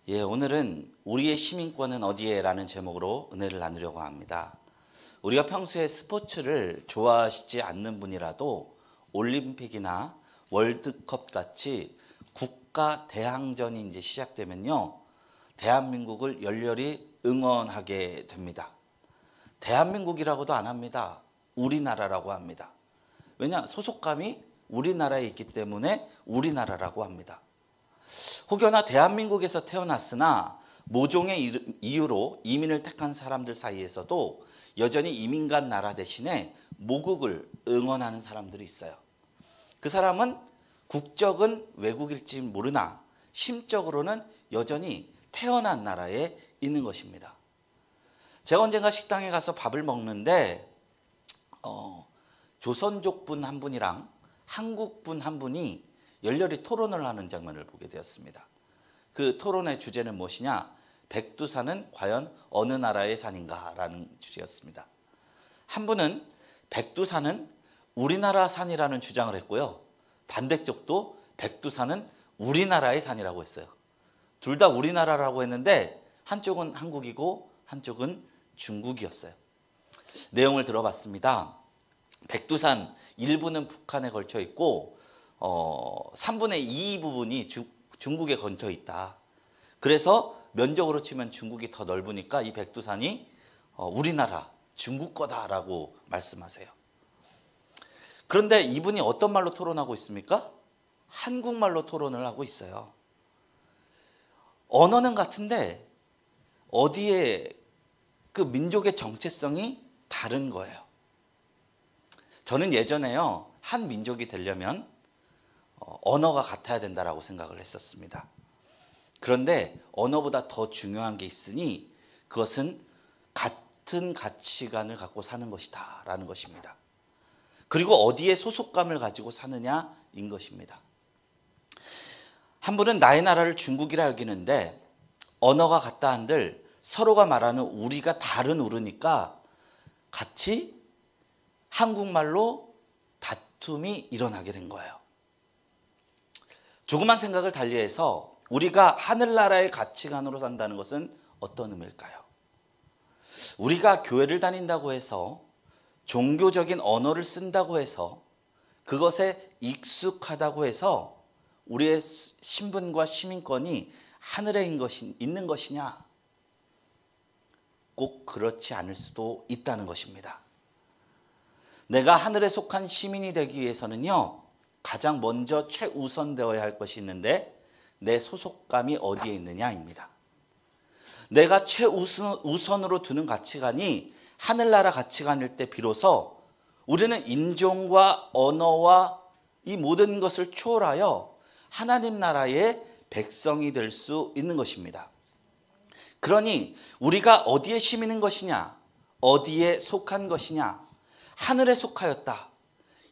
오늘은 우리의 시민권은 어디에? 라는 제목으로 은혜를 나누려고 합니다. 우리가 평소에 스포츠를 좋아하시지 않는 분이라도 올림픽이나 월드컵 같이 국가 대항전이 이제 시작되면요, 대한민국을 열렬히 응원하게 됩니다. 대한민국이라고도 안 합니다. 우리나라라고 합니다. 왜냐? 소속감이 우리나라에 있기 때문에 우리나라라고 합니다. 혹여나 대한민국에서 태어났으나 모종의 이유로 이민을 택한 사람들 사이에서도 여전히 이민간 나라 대신에 모국을 응원하는 사람들이 있어요. 그 사람은 국적은 외국일지 모르나 심적으로는 여전히 태어난 나라에 있는 것입니다. 제가 언젠가 식당에 가서 밥을 먹는데 조선족 분 한 분이랑 한국 분 한 분이 열렬히 토론을 하는 장면을 보게 되었습니다. 그 토론의 주제는 무엇이냐? 백두산은 과연 어느 나라의 산인가? 라는 주제였습니다. 한 분은 백두산은 우리나라 산이라는 주장을 했고요, 반대쪽도 백두산은 우리나라의 산이라고 했어요. 둘 다 우리나라라고 했는데 한쪽은 한국이고 한쪽은 중국이었어요. 내용을 들어봤습니다. 백두산 일부는 북한에 걸쳐 있고 3분의 2 부분이 중국에 걸쳐 있다. 그래서 면적으로 치면 중국이 더 넓으니까 이 백두산이 우리나라, 중국 거다라고 말씀하세요. 그런데 이분이 어떤 말로 토론하고 있습니까? 한국말로 토론을 하고 있어요. 언어는 같은데 어디에 그 민족의 정체성이 다른 거예요. 저는 예전에요, 한 민족이 되려면 언어가 같아야 된다라고 생각을 했었습니다. 그런데 언어보다 더 중요한 게 있으니 그것은 같은 가치관을 갖고 사는 것이다 라는 것입니다. 그리고 어디에 소속감을 가지고 사느냐인 것입니다. 한 분은 나의 나라를 중국이라 여기는데 언어가 같다 한들 서로가 말하는 우리가 다른 우르니까 같이 한국말로 다툼이 일어나게 된 거예요. 조그만 생각을 달리해서 우리가 하늘나라의 가치관으로 산다는 것은 어떤 의미일까요? 우리가 교회를 다닌다고 해서 종교적인 언어를 쓴다고 해서 그것에 익숙하다고 해서 우리의 신분과 시민권이 하늘에 있는 것이냐? 꼭 그렇지 않을 수도 있다는 것입니다. 내가 하늘에 속한 시민이 되기 위해서는요, 가장 먼저 최우선되어야 할 것이 있는데 내 소속감이 어디에 있느냐입니다. 내가 최우선으로 두는 가치관이 하늘나라 가치관일 때 비로소 우리는 인종과 언어와 이 모든 것을 초월하여 하나님 나라의 백성이 될 수 있는 것입니다. 그러니 우리가 어디에 시민인 것이냐, 어디에 속한 것이냐, 하늘에 속하였다.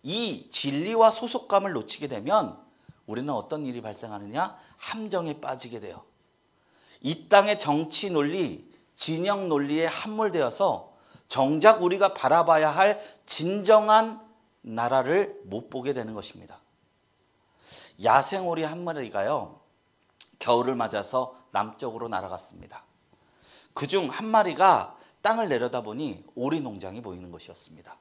이 진리와 소속감을 놓치게 되면 우리는 어떤 일이 발생하느냐? 함정에 빠지게 돼요. 이 땅의 정치 논리, 진영 논리에 함몰되어서 정작 우리가 바라봐야 할 진정한 나라를 못 보게 되는 것입니다. 야생오리 한 마리가요, 겨울을 맞아서 남쪽으로 날아갔습니다. 그중 한 마리가 땅을 내려다보니 오리 농장이 보이는 것이었습니다.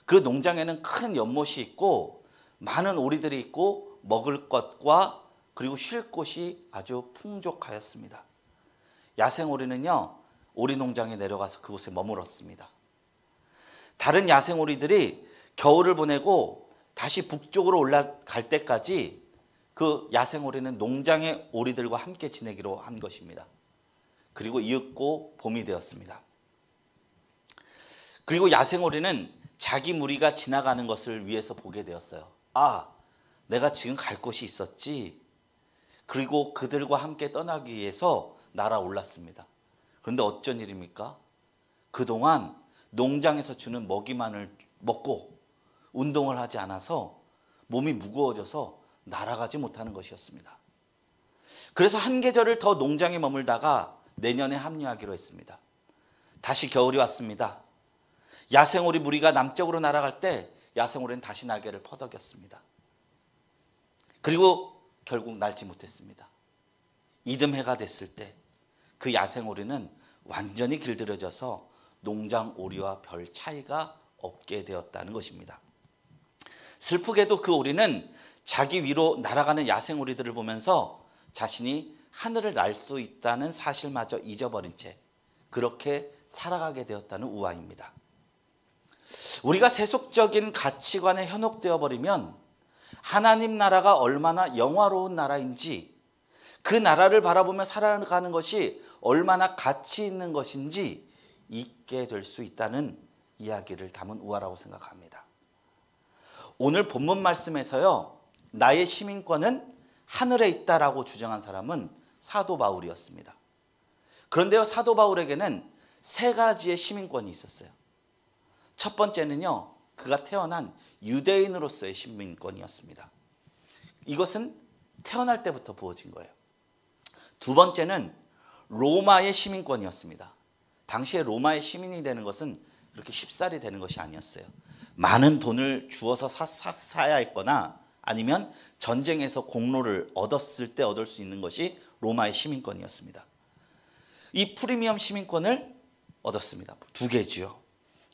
그 농장에는 큰 연못이 있고 많은 오리들이 있고 먹을 것과 그리고 쉴 곳이 아주 풍족하였습니다. 야생오리는요, 오리 농장에 내려가서 그곳에 머물었습니다. 다른 야생오리들이 겨울을 보내고 다시 북쪽으로 올라갈 때까지 그 야생오리는 농장의 오리들과 함께 지내기로 한 것입니다. 그리고 이윽고 봄이 되었습니다. 그리고 야생오리는 자기 무리가 지나가는 것을 위해서 보게 되었어요. 아, 내가 지금 갈 곳이 있었지. 그리고 그들과 함께 떠나기 위해서 날아올랐습니다. 그런데 어쩐 일입니까? 그동안 농장에서 주는 먹이만을 먹고 운동을 하지 않아서 몸이 무거워져서 날아가지 못하는 것이었습니다. 그래서 한 계절을 더 농장에 머물다가 내년에 합류하기로 했습니다. 다시 겨울이 왔습니다. 야생오리 무리가 남쪽으로 날아갈 때 야생오리는 다시 날개를 퍼덕였습니다. 그리고 결국 날지 못했습니다. 이듬해가 됐을 때 그 야생오리는 완전히 길들여져서 농장 오리와 별 차이가 없게 되었다는 것입니다. 슬프게도 그 오리는 자기 위로 날아가는 야생오리들을 보면서 자신이 하늘을 날 수 있다는 사실마저 잊어버린 채 그렇게 살아가게 되었다는 우화입니다. 우리가 세속적인 가치관에 현혹되어 버리면 하나님 나라가 얼마나 영화로운 나라인지, 그 나라를 바라보며 살아가는 것이 얼마나 가치 있는 것인지 잊게 될 수 있다는 이야기를 담은 우화라고 생각합니다. 오늘 본문 말씀에서요, 나의 시민권은 하늘에 있다라고 주장한 사람은 사도 바울이었습니다. 그런데요, 사도 바울에게는 세 가지의 시민권이 있었어요. 첫 번째는요, 그가 태어난 유대인으로서의 시민권이었습니다. 이것은 태어날 때부터 부어진 거예요. 두 번째는 로마의 시민권이었습니다. 당시에 로마의 시민이 되는 것은 그렇게 쉽사리 되는 것이 아니었어요. 많은 돈을 주어서 사야 했거나 아니면 전쟁에서 공로를 얻었을 때 얻을 수 있는 것이 로마의 시민권이었습니다. 이 프리미엄 시민권을 얻었습니다. 두 개지요.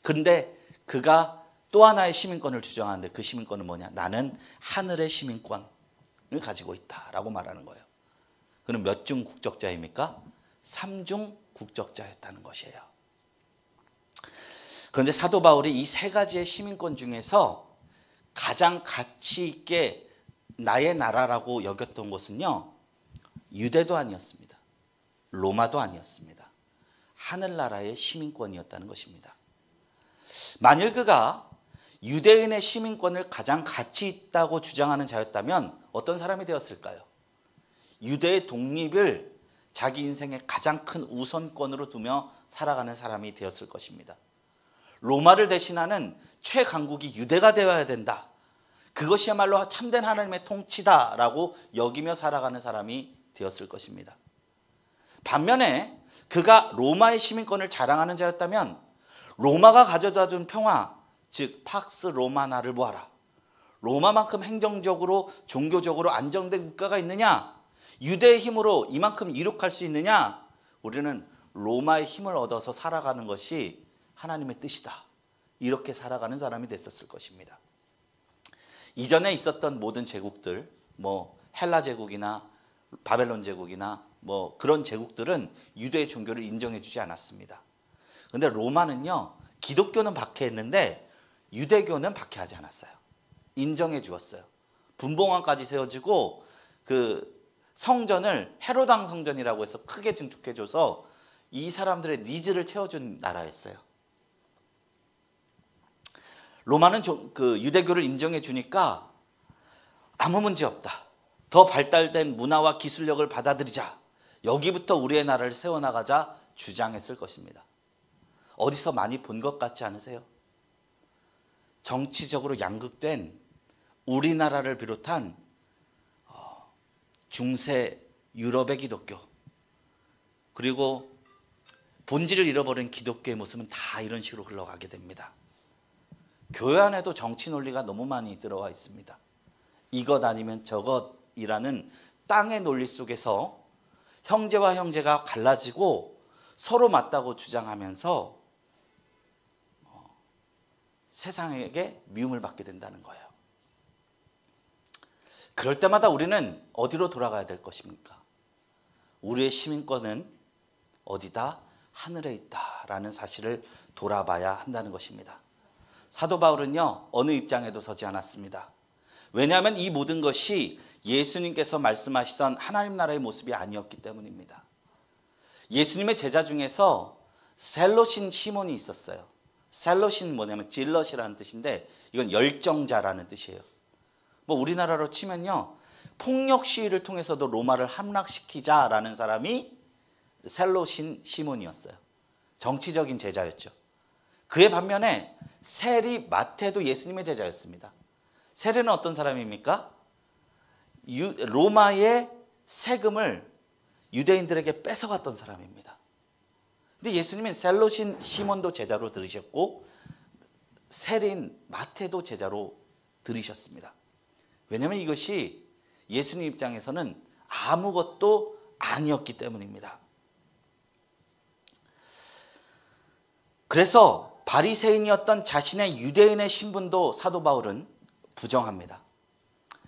그런데 그가 또 하나의 시민권을 주장하는데 그 시민권은 뭐냐? 나는 하늘의 시민권을 가지고 있다라고 말하는 거예요. 그는 몇 중 국적자입니까? 3중 국적자였다는 것이에요. 그런데 사도 바울이 이 세 가지의 시민권 중에서 가장 가치 있게 나의 나라라고 여겼던 것은요, 유대도 아니었습니다. 로마도 아니었습니다. 하늘나라의 시민권이었다는 것입니다. 만일 그가 유대인의 시민권을 가장 가치 있다고 주장하는 자였다면 어떤 사람이 되었을까요? 유대의 독립을 자기 인생의 가장 큰 우선권으로 두며 살아가는 사람이 되었을 것입니다. 로마를 대신하는 최강국이 유대가 되어야 된다. 그것이야말로 참된 하나님의 통치다라고 여기며 살아가는 사람이 되었을 것입니다. 반면에 그가 로마의 시민권을 자랑하는 자였다면 로마가 가져다준 평화, 즉 팍스 로마나를 보아라. 로마만큼 행정적으로 종교적으로 안정된 국가가 있느냐? 유대의 힘으로 이만큼 이룩할 수 있느냐? 우리는 로마의 힘을 얻어서 살아가는 것이 하나님의 뜻이다. 이렇게 살아가는 사람이 됐었을 것입니다. 이전에 있었던 모든 제국들, 헬라 제국이나 바벨론 제국이나 그런 제국들은 유대의 종교를 인정해 주지 않았습니다. 그런데 로마는요, 기독교는 박해했는데 유대교는 박해하지 않았어요. 인정해 주었어요. 분봉왕까지 세워지고 그 성전을 헤로당 성전이라고 해서 크게 증축해줘서 이 사람들의 니즈를 채워준 나라였어요. 로마는 그 유대교를 인정해 주니까 아무 문제 없다. 더 발달된 문화와 기술력을 받아들이자. 여기부터 우리의 나라를 세워나가자 주장했을 것입니다. 어디서 많이 본 것 같지 않으세요? 정치적으로 양극된 우리나라를 비롯한 중세 유럽의 기독교, 그리고 본질을 잃어버린 기독교의 모습은 다 이런 식으로 흘러가게 됩니다. 교회 안에도 정치 논리가 너무 많이 들어와 있습니다. 이것 아니면 저것이라는 땅의 논리 속에서 형제와 형제가 갈라지고 서로 맞다고 주장하면서 세상에게 미움을 받게 된다는 거예요. 그럴 때마다 우리는 어디로 돌아가야 될 것입니까? 우리의 시민권은 어디다? 하늘에 있다라는 사실을 돌아봐야 한다는 것입니다. 사도 바울은요, 어느 입장에도 서지 않았습니다. 왜냐하면 이 모든 것이 예수님께서 말씀하시던 하나님 나라의 모습이 아니었기 때문입니다. 예수님의 제자 중에서 셀롯인 시몬이 있었어요. 셀롯인 뭐냐면 질럿이라는 뜻인데 이건 열정자라는 뜻이에요. 우리나라로 치면요, 폭력 시위를 통해서도 로마를 함락시키자라는 사람이 셀롯인 시몬이었어요. 정치적인 제자였죠. 그의 반면에 세리 마태도 예수님의 제자였습니다. 세리는 어떤 사람입니까? 로마의 세금을 유대인들에게 뺏어갔던 사람입니다. 근데 예수님은 셀롯인 시몬도 제자로 들으셨고 세리인 마태도 제자로 들으셨습니다. 왜냐하면 이것이 예수님 입장에서는 아무것도 아니었기 때문입니다. 그래서 바리새인이었던 자신의 유대인의 신분도 사도 바울은 부정합니다.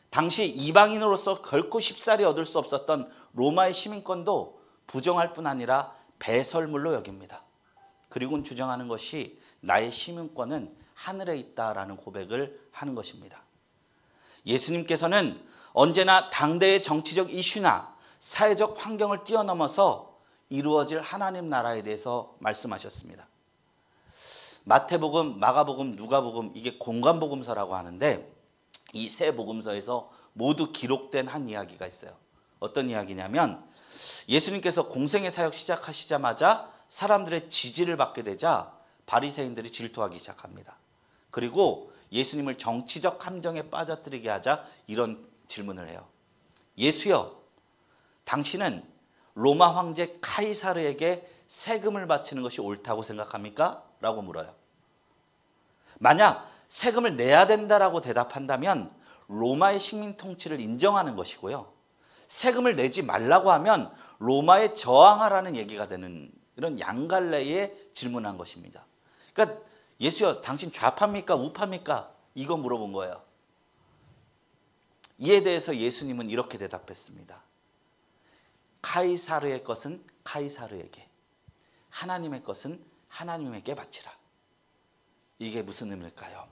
당시 이방인으로서 결코 쉽사리 얻을 수 없었던 로마의 시민권도 부정할 뿐 아니라 배설물로 여깁니다. 그리고 주장하는 것이 나의 시민권은 하늘에 있다라는 고백을 하는 것입니다. 예수님께서는 언제나 당대의 정치적 이슈나 사회적 환경을 뛰어넘어서 이루어질 하나님 나라에 대해서 말씀하셨습니다. 마태복음, 마가복음, 누가복음, 이게 공관복음서라고 하는데 이 세 복음서에서 모두 기록된 한 이야기가 있어요. 어떤 이야기냐면 예수님께서 공생의 사역 시작하시자마자 사람들의 지지를 받게 되자 바리새인들이 질투하기 시작합니다. 그리고 예수님을 정치적 함정에 빠져들게 하자 이런 질문을 해요. 예수여, 당신은 로마 황제 카이사르에게 세금을 바치는 것이 옳다고 생각합니까? 라고 물어요. 만약 세금을 내야 된다라고 대답한다면 로마의 식민 통치를 인정하는 것이고요. 세금을 내지 말라고 하면 로마에 저항하라는 얘기가 되는 이런 양갈래에 질문한 것입니다. 그러니까 예수여, 당신 좌파입니까? 우파입니까? 이거 물어본 거예요. 이에 대해서 예수님은 이렇게 대답했습니다. 카이사르의 것은 카이사르에게, 하나님의 것은 하나님에게 바치라. 이게 무슨 의미일까요?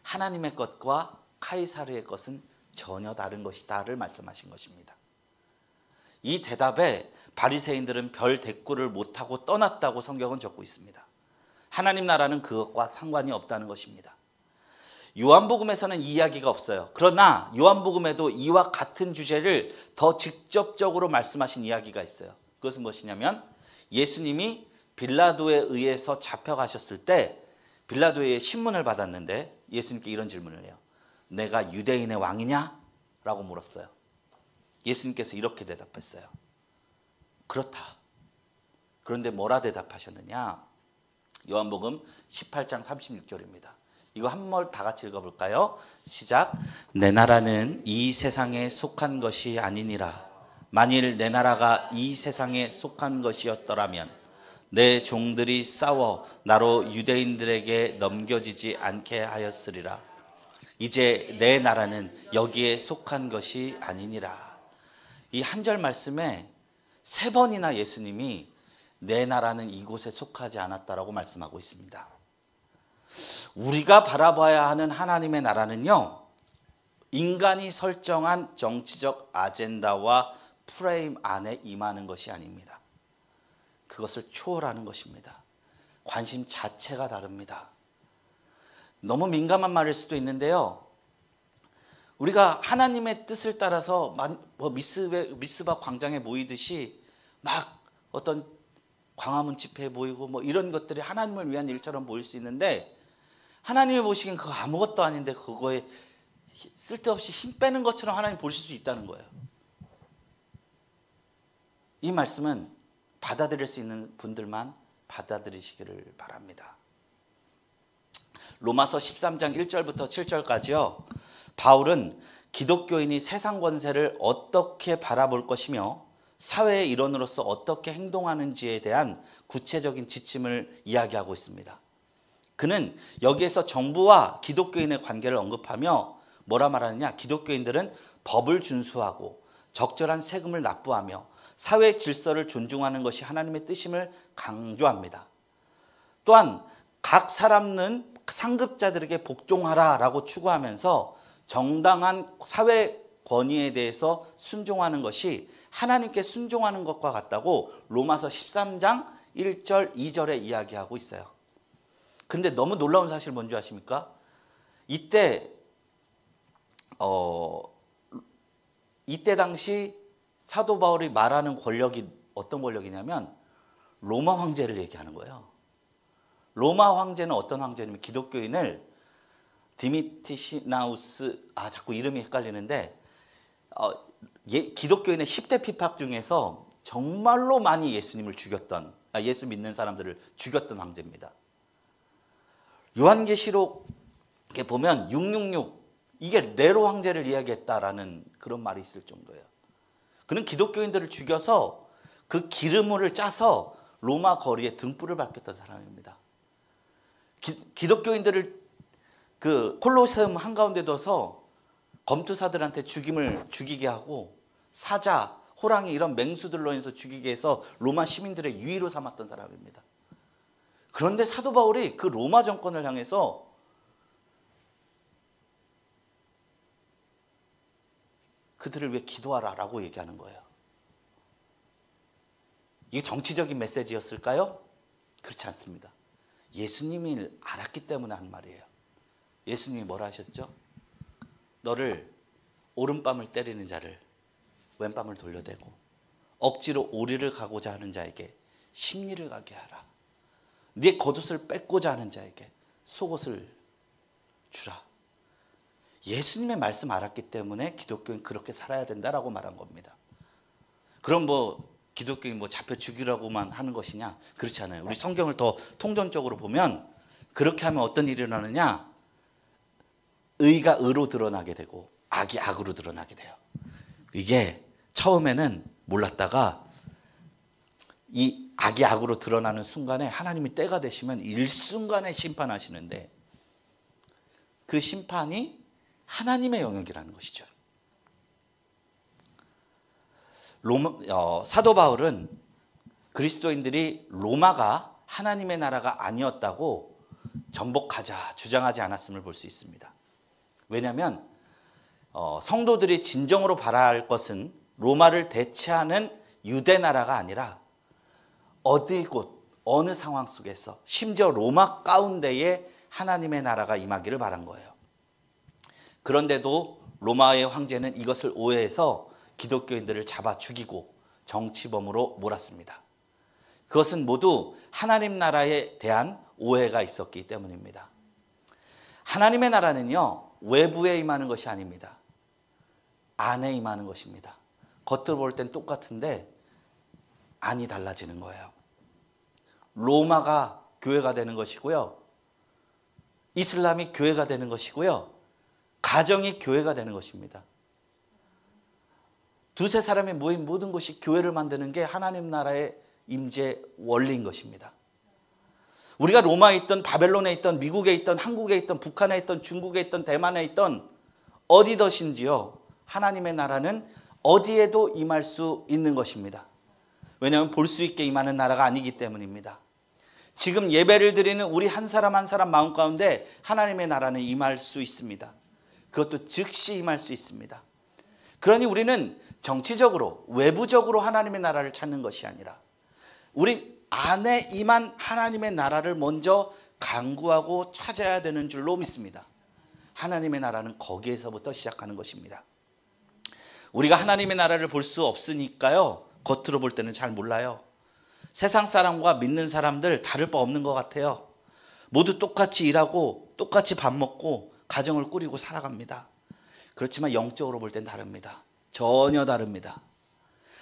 하나님의 것과 카이사르의 것은 전혀 다른 것이다를 말씀하신 것입니다. 이 대답에 바리새인들은 별 대꾸를 못하고 떠났다고 성경은 적고 있습니다. 하나님 나라는 그것과 상관이 없다는 것입니다. 요한복음에서는 이 이야기가 없어요. 그러나 요한복음에도 이와 같은 주제를 더 직접적으로 말씀하신 이야기가 있어요. 그것은 무엇이냐면 예수님이 빌라도에 의해서 잡혀가셨을 때 빌라도의 신문을 받았는데 예수님께 이런 질문을 해요. 내가 유대인의 왕이냐? 라고 물었어요. 예수님께서 이렇게 대답했어요. 그렇다. 그런데 뭐라 대답하셨느냐? 요한복음 18장 36절입니다. 이거 한번 다 같이 읽어볼까요? 시작. 내 나라는 이 세상에 속한 것이 아니니라. 만일 내 나라가 이 세상에 속한 것이었더라면 내 종들이 싸워 나로 유대인들에게 넘겨지지 않게 하였으리라. 이제 내 나라는 여기에 속한 것이 아니니라. 이 한 절 말씀에 3번이나 예수님이 내 나라는 이곳에 속하지 않았다라고 말씀하고 있습니다. 우리가 바라봐야 하는 하나님의 나라는요, 인간이 설정한 정치적 아젠다와 프레임 안에 임하는 것이 아닙니다. 그것을 초월하는 것입니다. 관심 자체가 다릅니다. 너무 민감한 말일 수도 있는데요, 우리가 하나님의 뜻을 따라서 미스바 광장에 모이듯이 막 어떤 광화문 집회에 모이고 뭐 이런 것들이 하나님을 위한 일처럼 보일 수 있는데, 하나님이 보시기엔 그거 아무것도 아닌데 그거에 쓸데없이 힘 빼는 것처럼 하나님 보실 수 있다는 거예요. 이 말씀은 받아들일 수 있는 분들만 받아들이시기를 바랍니다. 로마서 13장 1절부터 7절까지요. 바울은 기독교인이 세상 권세를 어떻게 바라볼 것이며 사회의 일원으로서 어떻게 행동하는지에 대한 구체적인 지침을 이야기하고 있습니다. 그는 여기에서 정부와 기독교인의 관계를 언급하며 뭐라 말하느냐? 기독교인들은 법을 준수하고 적절한 세금을 납부하며 사회 질서를 존중하는 것이 하나님의 뜻임을 강조합니다. 또한 각 사람은 상급자들에게 복종하라라고 추구하면서 정당한 사회 권위에 대해서 순종하는 것이 하나님께 순종하는 것과 같다고 로마서 13장 1절 2절에 이야기하고 있어요. 근데 너무 놀라운 사실 뭔지 아십니까? 이때 당시 사도 바울이 말하는 권력이 어떤 권력이냐면 로마 황제를 얘기하는 거예요. 로마 황제는 어떤 황제냐면 기독교인을 디미티시나우스, 자꾸 이름이 헷갈리는데 기독교인의 10대 핍박 중에서 정말로 많이 예수님을 죽였던, 예수 믿는 사람들을 죽였던 황제입니다. 요한계시록에 보면 666, 이게 네로 황제를 이야기했다라는 그런 말이 있을 정도예요. 그는 기독교인들을 죽여서 그 기름물을 짜서 로마 거리에 등불을 밝혔던 사람입니다. 기독교인들을 그 콜로세움 한가운데 둬서 검투사들한테 죽이게 하고 사자, 호랑이 이런 맹수들로 인해서 죽이게 해서 로마 시민들의 유의로 삼았던 사람입니다. 그런데 사도 바울이 그 로마 정권을 향해서 그들을 위해 기도하라라고 얘기하는 거예요. 이게 정치적인 메시지였을까요? 그렇지 않습니다. 예수님을 알았기 때문에 한 말이에요. 예수님이 뭐라 하셨죠? 너를 오른뺨을 때리는 자를 왼뺨을 돌려대고 억지로 오리를 가고자 하는 자에게 십리를 가게 하라. 네 겉옷을 뺏고자 하는 자에게 속옷을 주라. 예수님의 말씀 알았기 때문에 기독교인 그렇게 살아야 된다라고 말한 겁니다. 그럼 기독교인 잡혀 죽이라고만 하는 것이냐? 그렇지 않아요. 우리 성경을 더 통전적으로 보면 그렇게 하면 어떤 일이 일어나느냐? 의가 의로 드러나게 되고 악이 악으로 드러나게 돼요. 이게 처음에는 몰랐다가 이 악이 악으로 드러나는 순간에 하나님이 때가 되시면 일순간에 심판하시는데 그 심판이 하나님의 영역이라는 것이죠. 사도 바울은 그리스도인들이 로마가 하나님의 나라가 아니었다고 전복하자 주장하지 않았음을 볼 수 있습니다. 왜냐하면 성도들이 진정으로 바라할 것은 로마를 대체하는 유대 나라가 아니라 어디 곳 어느 상황 속에서 심지어 로마 가운데에 하나님의 나라가 임하기를 바란 거예요. 그런데도 로마의 황제는 이것을 오해해서 기독교인들을 잡아 죽이고 정치범으로 몰았습니다. 그것은 모두 하나님 나라에 대한 오해가 있었기 때문입니다. 하나님의 나라는요, 외부에 임하는 것이 아닙니다. 안에 임하는 것입니다. 겉으로 볼 땐 똑같은데 안이 달라지는 거예요. 로마가 교회가 되는 것이고요. 이슬람이 교회가 되는 것이고요. 가정이 교회가 되는 것입니다. 두세 사람이 모인 모든 것이 교회를 만드는 게 하나님 나라의 임재 원리인 것입니다. 우리가 로마에 있던 바벨론에 있던 미국에 있던 한국에 있던 북한에 있던 중국에 있던 대만에 있던 어디든지요, 하나님의 나라는 어디에도 임할 수 있는 것입니다. 왜냐하면 볼 수 있게 임하는 나라가 아니기 때문입니다. 지금 예배를 드리는 우리 한 사람 한 사람 마음 가운데 하나님의 나라는 임할 수 있습니다. 그것도 즉시 임할 수 있습니다. 그러니 우리는 정치적으로 외부적으로 하나님의 나라를 찾는 것이 아니라 우리 안에 임한 하나님의 나라를 먼저 간구하고 찾아야 되는 줄로 믿습니다. 하나님의 나라는 거기에서부터 시작하는 것입니다. 우리가 하나님의 나라를 볼 수 없으니까요, 겉으로 볼 때는 잘 몰라요. 세상 사람과 믿는 사람들 다를 바 없는 것 같아요. 모두 똑같이 일하고 똑같이 밥 먹고 가정을 꾸리고 살아갑니다. 그렇지만 영적으로 볼 땐 다릅니다. 전혀 다릅니다.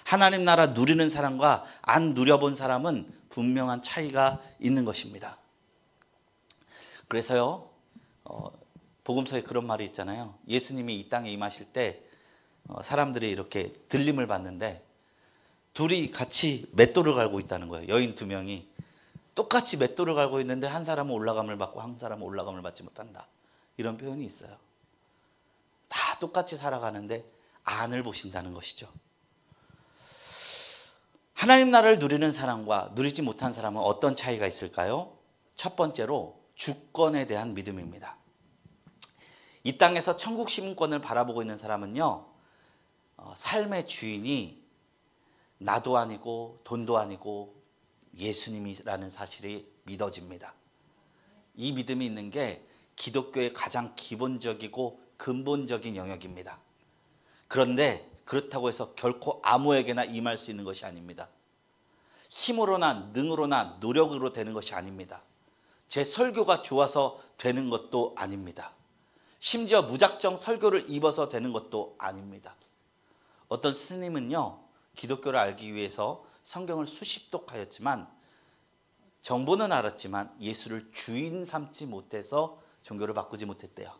하나님 나라 누리는 사람과 안 누려본 사람은 분명한 차이가 있는 것입니다. 그래서요, 복음서에 그런 말이 있잖아요. 예수님이 이 땅에 임하실 때 사람들이 이렇게 들림을 받는데 둘이 같이 맷돌을 갈고 있다는 거예요. 여인 두 명이 똑같이 맷돌을 갈고 있는데 한 사람은 올라감을 받고 한 사람은 올라감을 받지 못한다. 이런 표현이 있어요. 다 똑같이 살아가는데 안을 보신다는 것이죠. 하나님 나라를 누리는 사람과 누리지 못한 사람은 어떤 차이가 있을까요? 첫 번째로 주권에 대한 믿음입니다. 이 땅에서 천국 시민권을 바라보고 있는 사람은요, 삶의 주인이 나도 아니고 돈도 아니고 예수님이라는 사실이 믿어집니다. 이 믿음이 있는 게 기독교의 가장 기본적이고 근본적인 영역입니다. 그런데 그렇다고 해서 결코 아무에게나 임할 수 있는 것이 아닙니다. 힘으로나 능으로나 노력으로 되는 것이 아닙니다. 제 설교가 좋아서 되는 것도 아닙니다. 심지어 무작정 설교를 입어서 되는 것도 아닙니다. 어떤 스님은요, 기독교를 알기 위해서 성경을 수십 독하였지만 정보는 알았지만 예수를 주인 삼지 못해서 종교를 바꾸지 못했대요.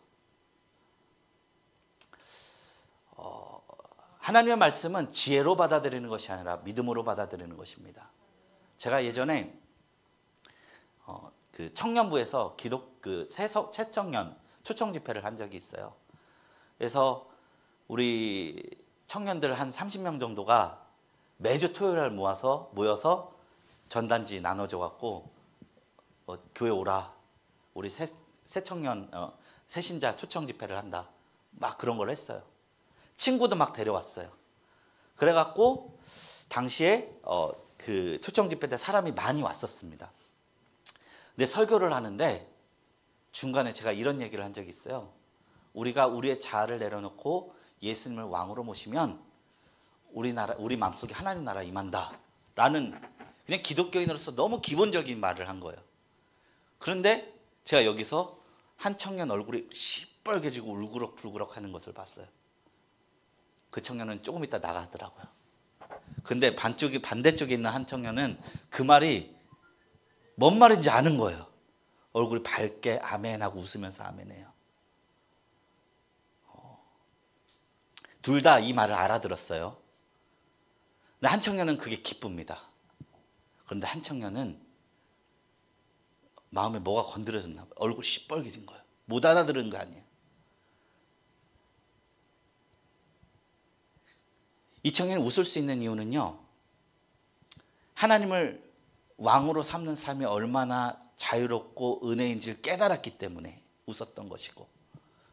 하나님의 말씀은 지혜로 받아들이는 것이 아니라 믿음으로 받아들이는 것입니다. 제가 예전에 그 청년부에서 새청년 초청 집회를 한 적이 있어요. 그래서 우리 청년들 한 30명 정도가 매주 토요일 모여서 전단지 나눠줘 갖고 교회 오라, 우리 새청년 새신자 초청 집회를 한다, 막 그런 걸 했어요. 친구도 막 데려왔어요. 그래갖고 당시에 그 초청 집회 때 사람이 많이 왔었습니다. 근데 설교를 하는데 중간에 제가 이런 얘기를 한 적이 있어요. 우리가 우리의 자아를 내려놓고 예수님을 왕으로 모시면 우리 마음속에 하나님 나라 임한다 라는, 그냥 기독교인으로서 너무 기본적인 말을 한 거예요. 그런데 제가 여기서 한 청년 얼굴이 시뻘개지고 울그럭불그럭 하는 것을 봤어요. 그 청년은 조금 있다 나가더라고요. 근데 반대쪽에 있는 한 청년은 그 말이 뭔 말인지 아는 거예요. 얼굴이 밝게 아멘하고 웃으면서 아멘해요. 둘 다 이 말을 알아들었어요. 근데 한 청년은 그게 기쁩니다. 그런데 한 청년은 마음에 뭐가 건드려졌나 봐요. 얼굴이 시뻘개진 거예요. 못 알아들은 거 아니에요. 이 청년이 웃을 수 있는 이유는요, 하나님을 왕으로 삼는 삶이 얼마나 자유롭고 은혜인지를 깨달았기 때문에 웃었던 것이고,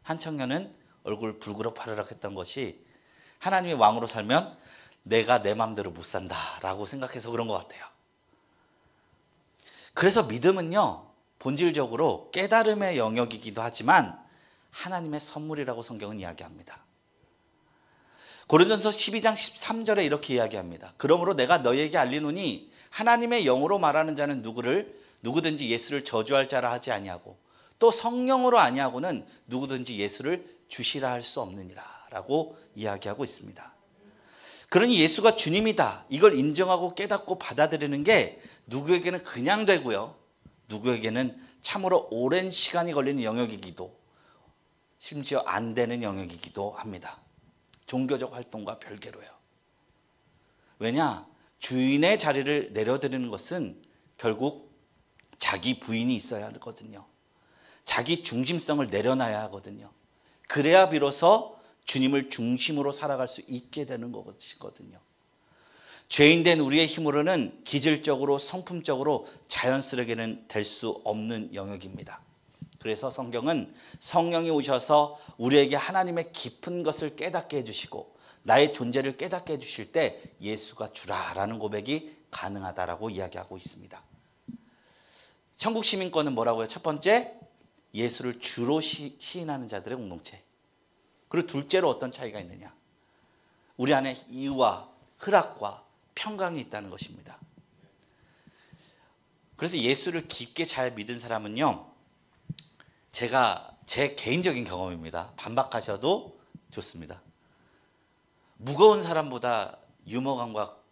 한 청년은 얼굴 불그럭 파르락 했던 것이 하나님의 왕으로 살면 내가 내 마음대로 못 산다라고 생각해서 그런 것 같아요. 그래서 믿음은요, 본질적으로 깨달음의 영역이기도 하지만 하나님의 선물이라고 성경은 이야기합니다. 고린도전서 12장 13절에 이렇게 이야기합니다. 그러므로 내가 너희에게 알리노니 하나님의 영으로 말하는 자는 누구든지 예수를 저주할 자라 하지 아니하고 또 성령으로 아니하고는 누구든지 예수를 주시라 할 수 없느니라 라고 이야기하고 있습니다. 그러니 예수가 주님이다, 이걸 인정하고 깨닫고 받아들이는 게 누구에게는 그냥 되고요, 누구에게는 참으로 오랜 시간이 걸리는 영역이기도, 심지어 안 되는 영역이기도 합니다. 종교적 활동과 별개로요. 왜냐? 주인의 자리를 내려드리는 것은 결국 자기 부인이 있어야 하거든요. 자기 중심성을 내려놔야 하거든요. 그래야 비로소 주님을 중심으로 살아갈 수 있게 되는 것이거든요. 죄인된 우리의 힘으로는 기질적으로 성품적으로 자연스럽게는 될 수 없는 영역입니다. 그래서 성경은 성령이 오셔서 우리에게 하나님의 깊은 것을 깨닫게 해주시고 나의 존재를 깨닫게 해주실 때 예수가 주라라는 고백이 가능하다라고 이야기하고 있습니다. 천국 시민권은 뭐라고요? 첫 번째, 예수를 주로 시인하는 자들의 공동체. 그리고 둘째로 어떤 차이가 있느냐? 우리 안에 이유와 허락과 평강이 있다는 것입니다. 그래서 예수를 깊게 잘 믿은 사람은요, 제 개인적인 경험입니다. 반박하셔도 좋습니다. 무거운 사람보다 유머 감각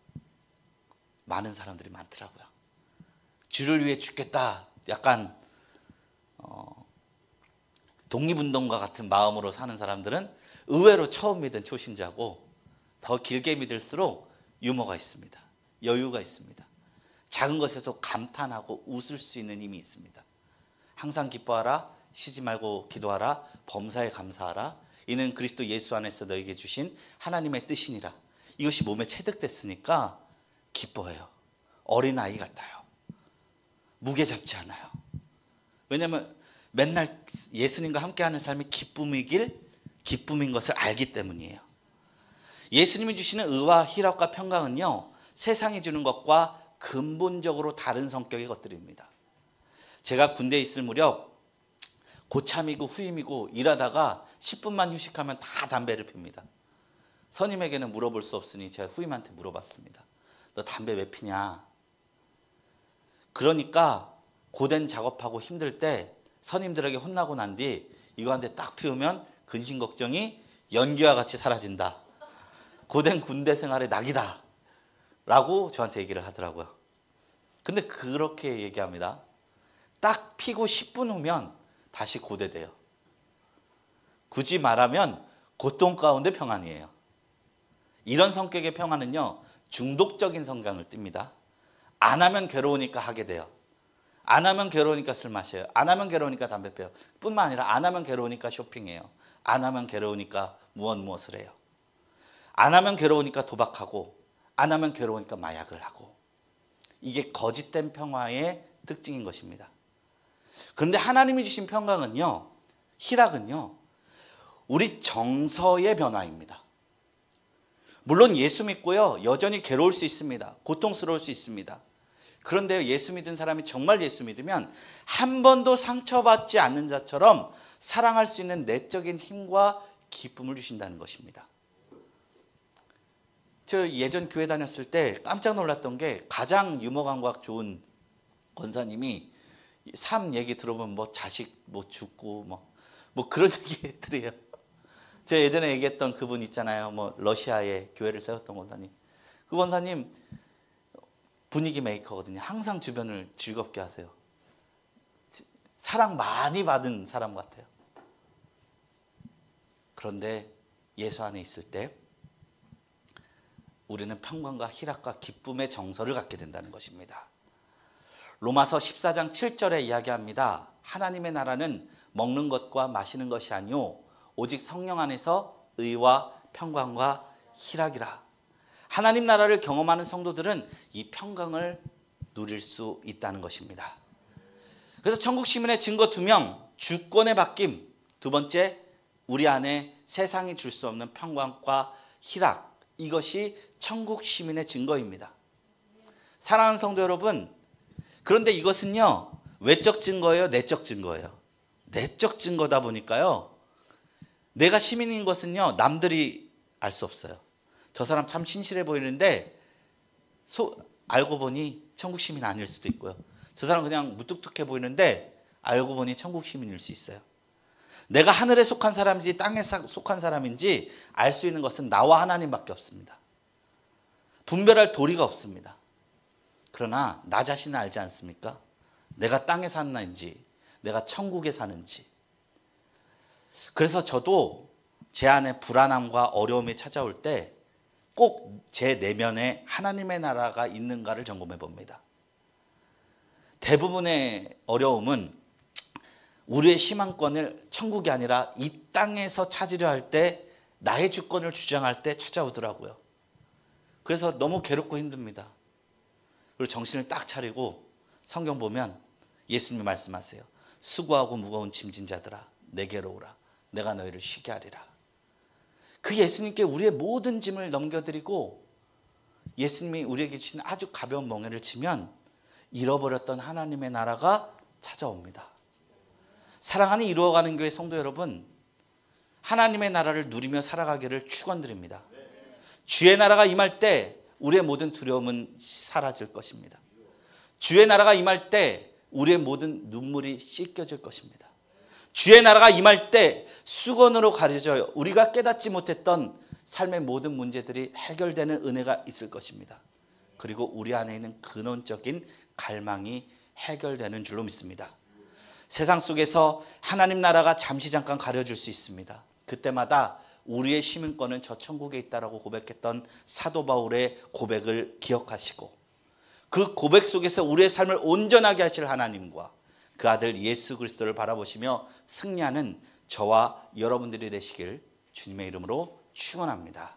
많은 사람들이 많더라고요. 주를 위해 죽겠다, 약간 독립운동가 같은 마음으로 사는 사람들은 의외로 처음 믿은 초신자고, 더 길게 믿을수록 유머가 있습니다. 여유가 있습니다. 작은 것에서 감탄하고 웃을 수 있는 힘이 있습니다. 항상 기뻐하라, 쉬지 말고 기도하라, 범사에 감사하라, 이는 그리스도 예수 안에서 너에게 주신 하나님의 뜻이니라. 이것이 몸에 체득됐으니까 기뻐해요. 어린아이 같아요. 무게 잡지 않아요. 왜냐하면 맨날 예수님과 함께하는 삶이 기쁨인 것을 알기 때문이에요. 예수님이 주시는 의와 희락과 평강은요, 세상이 주는 것과 근본적으로 다른 성격의 것들입니다. 제가 군대에 있을 무렵 고참이고 후임이고 일하다가 10분만 휴식하면 다 담배를 핍니다. 선임에게는 물어볼 수 없으니 제가 후임한테 물어봤습니다. 너 담배 왜 피냐? 그러니까 고된 작업하고 힘들 때 선임들에게 혼나고 난 뒤 이거 한 대 딱 피우면 근심 걱정이 연기와 같이 사라진다. 고된 군대 생활의 낙이다 라고 저한테 얘기를 하더라고요. 근데 그렇게 얘기합니다. 딱 피고 10분 후면 다시 고대돼요. 굳이 말하면 고통 가운데 평안이에요. 이런 성격의 평화는요, 중독적인 성향을 띱니다. 안 하면 괴로우니까 하게 돼요. 안 하면 괴로우니까 술 마셔요. 안 하면 괴로우니까 담배 피워요. 뿐만 아니라 안 하면 괴로우니까 쇼핑해요. 안 하면 괴로우니까 무엇을 해요. 안 하면 괴로우니까 도박하고, 안 하면 괴로우니까 마약을 하고. 이게 거짓된 평화의 특징인 것입니다. 그런데 하나님이 주신 평강은요, 희락은요, 우리 정서의 변화입니다. 물론 예수 믿고요, 여전히 괴로울 수 있습니다. 고통스러울 수 있습니다. 그런데 예수 믿은 사람이 정말 예수 믿으면 한 번도 상처받지 않는 자처럼 사랑할 수 있는 내적인 힘과 기쁨을 주신다는 것입니다. 저 예전 교회 다녔을 때 깜짝 놀랐던 게, 가장 유머 감각 좋은 권사님이 삶 얘기 들어보면 뭐 자식 뭐 죽고 뭐 그런 얘기들이에요. 제가 예전에 얘기했던 그분 있잖아요. 뭐 러시아에 교회를 세웠던 권사님. 그 권사님 분위기 메이커거든요. 항상 주변을 즐겁게 하세요. 사랑 많이 받은 사람 같아요. 그런데 예수 안에 있을 때 우리는 평강과 희락과 기쁨의 정서를 갖게 된다는 것입니다. 로마서 14장 7절에 이야기합니다. 하나님의 나라는 먹는 것과 마시는 것이 아니요 오직 성령 안에서 의와 평강과 희락이라. 하나님 나라를 경험하는 성도들은 이 평강을 누릴 수 있다는 것입니다. 그래서 천국 시민의 증거 2명, 주권의 바뀜. 두 번째, 우리 안에 세상이 줄 수 없는 평강과 희락. 이것이 천국 시민의 증거입니다. 사랑하는 성도 여러분, 그런데 이것은요, 외적 증거예요, 내적 증거예요? 내적 증거다 보니까요, 내가 시민인 것은요, 남들이 알 수 없어요. 저 사람 참 신실해 보이는데 알고 보니 천국 시민 아닐 수도 있고요. 저 사람 그냥 무뚝뚝해 보이는데 알고 보니 천국 시민일 수 있어요. 내가 하늘에 속한 사람인지 땅에 속한 사람인지 알 수 있는 것은 나와 하나님밖에 없습니다. 분별할 도리가 없습니다. 그러나 나 자신을 알지 않습니까? 내가 땅에 사는지 내가 천국에 사는지. 그래서 저도 제 안에 불안함과 어려움이 찾아올 때 꼭 제 내면에 하나님의 나라가 있는가를 점검해 봅니다. 대부분의 어려움은 우리의 희망권을 천국이 아니라 이 땅에서 찾으려 할 때, 나의 주권을 주장할 때 찾아오더라고요. 그래서 너무 괴롭고 힘듭니다. 그리고 정신을 딱 차리고 성경 보면 예수님이 말씀하세요. 수고하고 무거운 짐진 자들아 내게로 오라. 내가 너희를 쉬게 하리라. 그 예수님께 우리의 모든 짐을 넘겨드리고 예수님이 우리에게 주신 아주 가벼운 멍에를 치면 잃어버렸던 하나님의 나라가 찾아옵니다. 사랑하는 이루어가는 교회 성도 여러분, 하나님의 나라를 누리며 살아가기를 축원드립니다. 주의 나라가 임할 때 우리의 모든 두려움은 사라질 것입니다. 주의 나라가 임할 때 우리의 모든 눈물이 씻겨질 것입니다. 주의 나라가 임할 때 수건으로 가려져요. 우리가 깨닫지 못했던 삶의 모든 문제들이 해결되는 은혜가 있을 것입니다. 그리고 우리 안에 있는 근원적인 갈망이 해결되는 줄로 믿습니다. 세상 속에서 하나님 나라가 잠시 잠깐 가려질 수 있습니다. 그때마다 우리의 시민권은 저 천국에 있다라고 고백했던 사도 바울의 고백을 기억하시고, 그 고백 속에서 우리의 삶을 온전하게 하실 하나님과 그 아들 예수 그리스도를 바라보시며 승리하는 저와 여러분들이 되시길 주님의 이름으로 축원합니다.